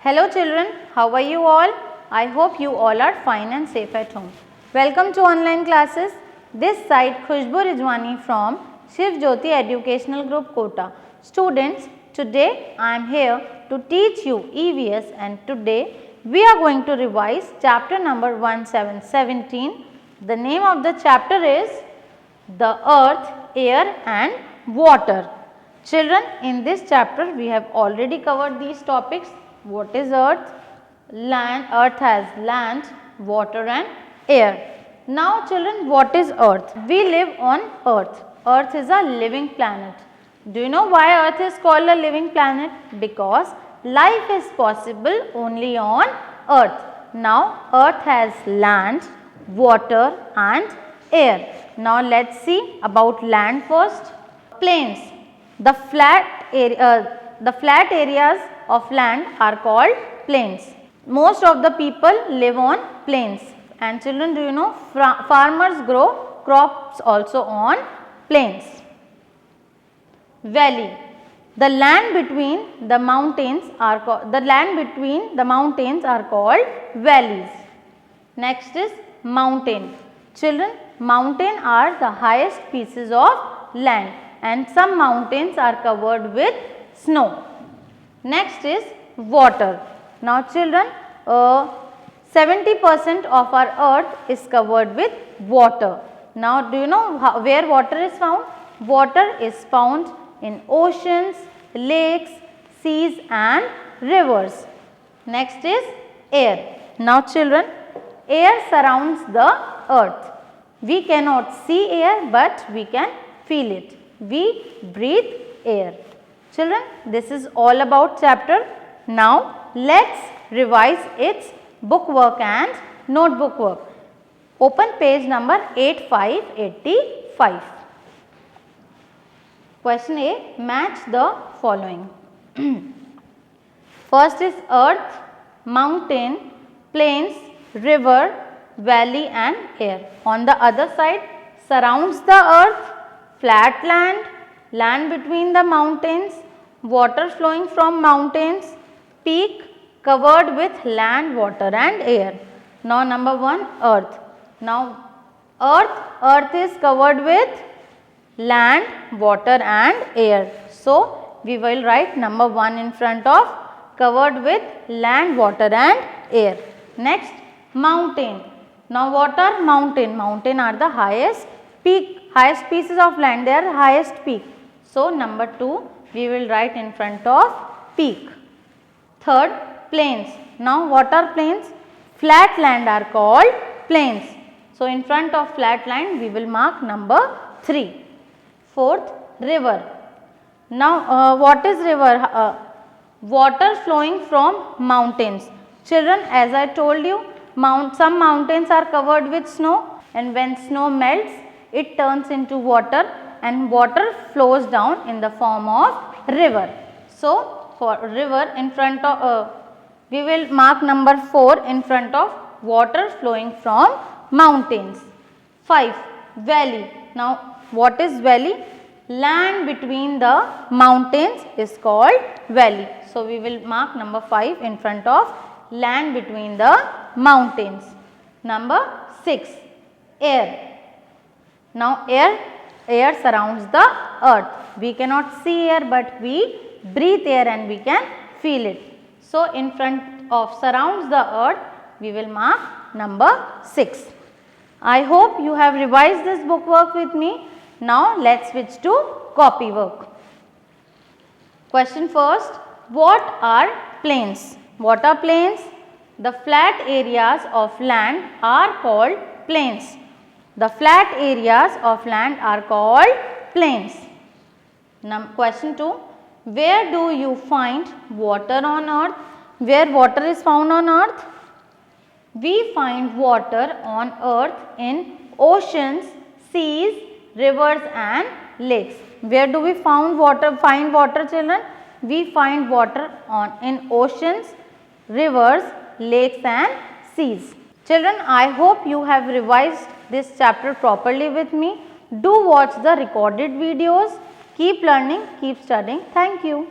Hello children, how are you all? I hope you all are fine and safe at home. Welcome to online classes. This side Khushbu Rijwani from Shiv Jyoti Educational Group Kota. Students, today I am here to teach you EVS and today we are going to revise chapter number 1717. The name of the chapter is The Earth, Air and Water. Children, in this chapter we have already covered these topics. What is earth? Land. Earth has land, water and air. Now children, what is earth? We live on earth. Earth is a living planet. Do you know why earth is called a living planet? Because life is possible only on earth. Now earth has land, water and air. Now let's see about land first. Plains. The flat areas of land are called plains. Most of the people live on plains, and children, do you know farmers grow crops also on plains. Valley. The land between the mountains are called valleys. Next is mountain. Children, mountain are the highest pieces of land and some mountains are covered with snow. Next is water. Now children, 70% of our earth is covered with water. Now do you know where water is found? Water is found in oceans, lakes, seas and rivers. Next is air. Now children, air surrounds the earth. We cannot see air but we can feel it. We breathe air. Children, this is all about chapter. Now let's revise its bookwork and notebook work. Open page number 8585. Question A. Match the following. First is earth, mountain, plains, river, valley and air. On the other side, surrounds the earth, flat land, land between the mountains, water flowing from mountains, peak covered with land, water and air. Now number 1, earth. Now earth is covered with land, water and air. So we will write number 1 in front of covered with land, water and air. Next, mountain. Now what are mountain? Mountain are the highest pieces of land, they are highest peak. So number 2 we will write in front of peak. Third, plains. Now what are plains? Flat land are called plains. So in front of flat land we will mark number 3. Fourth, river. Now what is river? Water flowing from mountains. Children, as I told you, some mountains are covered with snow, and when snow melts it turns into water and water flows down in the form of river. So for river in front of we will mark number 4 in front of water flowing from mountains. 5, valley. Now what is valley? Land between the mountains is called valley. So we will mark number 5 in front of land between the mountains. Number 6, air. Now air surrounds the earth. We cannot see air but we breathe air and we can feel it. So in front of surrounds the earth we will mark number 6. I hope you have revised this book work with me. Now let's switch to copy work. Question first, what are plains? What are plains? The flat areas of land are called plains. The flat areas of land are called plains. Question 2. Where do you find water on earth? Where water is found on earth? We find water on earth in oceans, seas, rivers and lakes. Where do we find water children? We find water in oceans, rivers, lakes and seas. Children, I hope you have revised this chapter properly with me. Do watch the recorded videos. Keep learning, keep studying. Thank you.